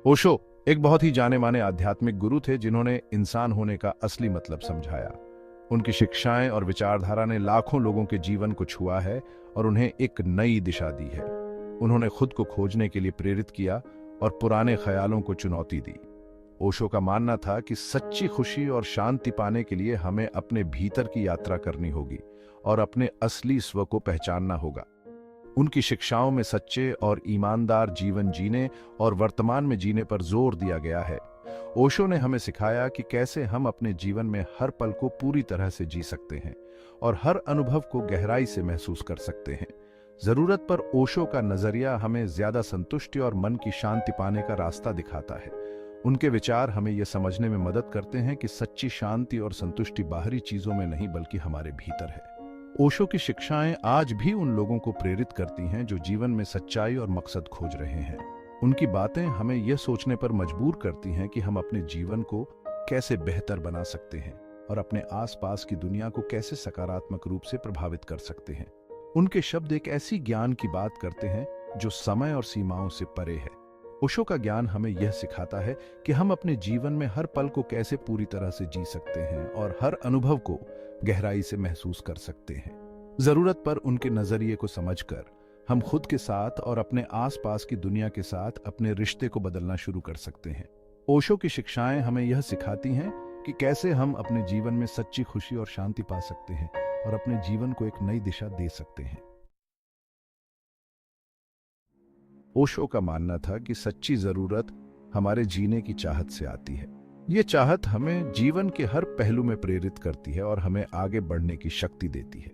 ओशो एक बहुत ही जाने माने आध्यात्मिक गुरु थे जिन्होंने इंसान होने का असली मतलब समझाया। उनकी शिक्षाएं और विचारधारा ने लाखों लोगों के जीवन को छुआ है और उन्हें एक नई दिशा दी है। उन्होंने खुद को खोजने के लिए प्रेरित किया और पुराने ख्यालों को चुनौती दी। ओशो का मानना था कि सच्ची खुशी और शांति पाने के लिए हमें अपने भीतर की यात्रा करनी होगी और अपने असली स्व को पहचानना होगा। उनकी शिक्षाओं में सच्चे और ईमानदार जीवन जीने और वर्तमान में जीने पर जोर दिया गया है। ओशो ने हमें सिखाया कि कैसे हम अपने जीवन में हर पल को पूरी तरह से जी सकते हैं और हर अनुभव को गहराई से महसूस कर सकते हैं। जरूरत पर ओशो का नजरिया हमें ज्यादा संतुष्टि और मन की शांति पाने का रास्ता दिखाता है। उनके विचार हमें यह समझने में मदद करते हैं कि सच्ची शांति और संतुष्टि बाहरी चीजों में नहीं बल्कि हमारे भीतर है। ओशो की शिक्षाएं आज भी उन लोगों को प्रेरित करती हैं जो जीवन में सच्चाई और मकसद खोज रहे हैं। उनकी बातें हमें यह सोचने पर मजबूर करती हैं कि हम अपने जीवन को कैसे बेहतर बना सकते हैं और अपने आसपास की दुनिया को कैसे सकारात्मक रूप से प्रभावित कर सकते हैं। उनके शब्द एक ऐसी ज्ञान की बात करते हैं जो समय और सीमाओं से परे है। ओशो का ज्ञान हमें यह सिखाता है कि हम अपने जीवन में हर पल को कैसे पूरी तरह से जी सकते हैं और हर अनुभव को गहराई से महसूस कर सकते हैं। जरूरत पर उनके नजरिए को समझकर हम खुद के साथ और अपने आसपास की दुनिया के साथ अपने रिश्ते को बदलना शुरू कर सकते हैं। ओशो की शिक्षाएं हमें यह सिखाती हैं कि कैसे हम अपने जीवन में सच्ची खुशी और शांति पा सकते हैं और अपने जीवन को एक नई दिशा दे सकते हैं। ओशो का मानना था कि सच्ची जरूरत हमारे जीने की चाहत से आती है। ये चाहत हमें जीवन के हर पहलू में प्रेरित करती है और हमें आगे बढ़ने की शक्ति देती है।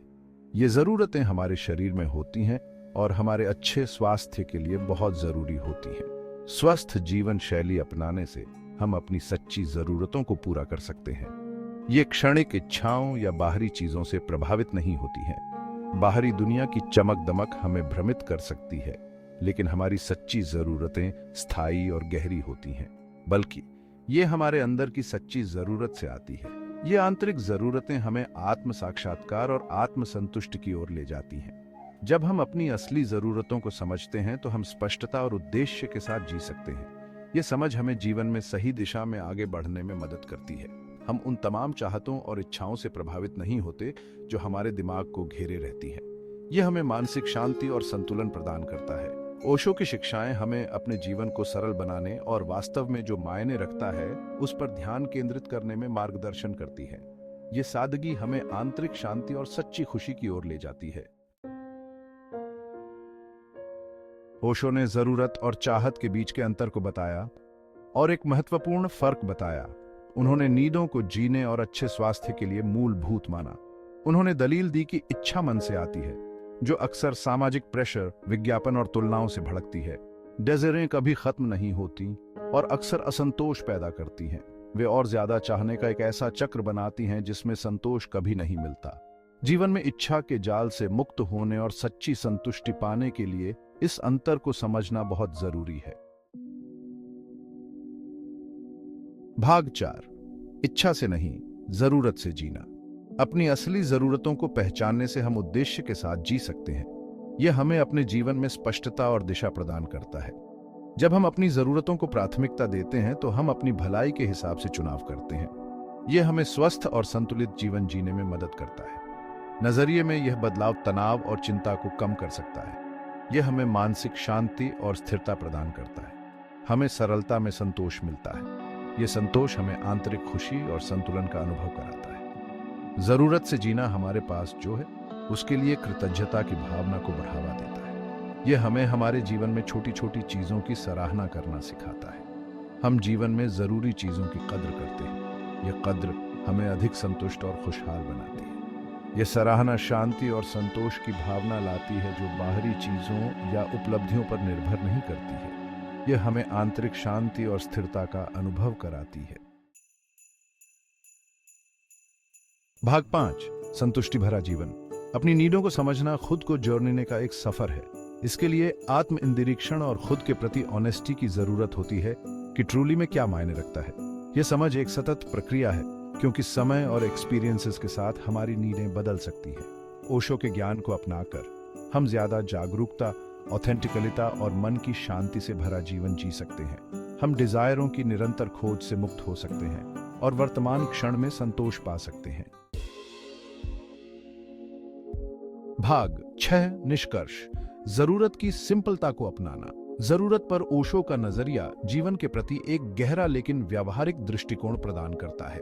ये जरूरतें हमारे शरीर में होती हैं और हमारे अच्छे स्वास्थ्य के लिए बहुत जरूरी होती हैं। स्वस्थ जीवन शैली अपनाने से हम अपनी सच्ची जरूरतों को पूरा कर सकते हैं। ये क्षणिक इच्छाओं या बाहरी चीजों से प्रभावित नहीं होती हैं। बाहरी दुनिया की चमक दमक हमें भ्रमित कर सकती है, लेकिन हमारी सच्ची जरूरतें स्थायी और गहरी होती हैं, बल्कि ये हमारे अंदर की सच्ची जरूरत से आती है। ये आंतरिक जरूरतें हमें आत्म साक्षात्कार और आत्म संतुष्टि की ओर ले जाती हैं। जब हम अपनी असली जरूरतों को समझते हैं तो हम स्पष्टता और उद्देश्य के साथ जी सकते हैं। ये समझ हमें जीवन में सही दिशा में आगे बढ़ने में मदद करती है। हम उन तमाम चाहतों और इच्छाओं से प्रभावित नहीं होते जो हमारे दिमाग को घेरे रहती हैं। यह हमें मानसिक शांति और संतुलन प्रदान करता है। ओशो की शिक्षाएं हमें अपने जीवन को सरल बनाने और वास्तव में जो मायने रखता है उस पर ध्यान केंद्रित करने में मार्गदर्शन करती है। ये सादगी हमें आंतरिक शांति और सच्ची खुशी की ओर ले जाती है। ओशो ने जरूरत और चाहत के बीच के अंतर को बताया और एक महत्वपूर्ण फर्क बताया। उन्होंने नीडों को जीने और अच्छे स्वास्थ्य के लिए मूलभूत माना। उन्होंने दलील दी कि इच्छा मन से आती है, जो अक्सर सामाजिक प्रेशर, विज्ञापन और तुलनाओं से भड़कती है। डिजायरें कभी खत्म नहीं होती और अक्सर असंतोष पैदा करती हैं। वे और ज्यादा चाहने का एक ऐसा चक्र बनाती हैं जिसमें संतोष कभी नहीं मिलता। जीवन में इच्छा के जाल से मुक्त होने और सच्ची संतुष्टि पाने के लिए इस अंतर को समझना बहुत जरूरी है। भाग 4, इच्छा से नहीं, जरूरत से जीना। अपनी असली जरूरतों को पहचानने से हम उद्देश्य के साथ जी सकते हैं। यह हमें अपने जीवन में स्पष्टता और दिशा प्रदान करता है। जब हम अपनी जरूरतों को प्राथमिकता देते हैं तो हम अपनी भलाई के हिसाब से चुनाव करते हैं। यह हमें स्वस्थ और संतुलित जीवन जीने में मदद करता है। नजरिए में यह बदलाव तनाव और चिंता को कम कर सकता है। यह हमें मानसिक शांति और स्थिरता प्रदान करता है। हमें सरलता में संतोष मिलता है। यह संतोष हमें आंतरिक खुशी और संतुलन का अनुभव कराता है। जरूरत से जीना हमारे पास जो है उसके लिए कृतज्ञता की भावना को बढ़ावा देता है। यह हमें हमारे जीवन में छोटी छोटी चीजों की सराहना करना सिखाता है। हम जीवन में जरूरी चीजों की कद्र करते हैं। यह कद्र हमें अधिक संतुष्ट और खुशहाल बनाती है। यह सराहना शांति और संतोष की भावना लाती है जो बाहरी चीजों या उपलब्धियों पर निर्भर नहीं करती है। यह हमें आंतरिक शांति और स्थिरता का अनुभव कराती है। भाग 5, संतुष्टि भरा जीवन। अपनी नीडों को समझना खुद को जोड़ने का एक सफर है। इसके लिए आत्म निरीक्षण और खुद के प्रति ऑनेस्टी की जरूरत होती है कि ट्रूली में क्या मायने रखता है। यह समझ एक सतत प्रक्रिया है, क्योंकि समय और एक्सपीरियंसेस के साथ हमारी नीडें बदल सकती है। ओशो के ज्ञान को अपनाकर हम ज्यादा जागरूकता, ऑथेंटिकलिता और मन की शांति से भरा जीवन जी सकते हैं। हम डिजायरों की निरंतर खोज से मुक्त हो सकते हैं और वर्तमान क्षण में संतोष पा सकते हैं। भाग 6 निष्कर्ष। जरूरत की सिंपलता को अपनाना। जरूरत पर ओशो का नजरिया जीवन के प्रति एक गहरा लेकिन व्यावहारिक दृष्टिकोण प्रदान करता है।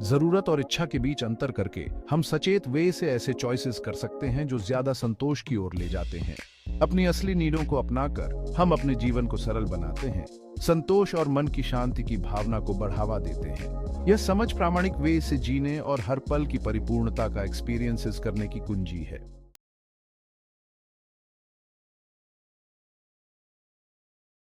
जरूरत और इच्छा के बीच अंतर करके हम सचेत वे से ऐसे चॉइसेस कर सकते हैं जो ज्यादा संतोष की ओर ले जाते हैं। अपनी असली नीडों को अपनाकर हम अपने जीवन को सरल बनाते हैं, संतोष और मन की शांति की भावना को बढ़ावा देते हैं। यह समझ प्रामाणिक वे से जीने और हर पल की परिपूर्णता का एक्सपीरियंसेस करने की कुंजी है।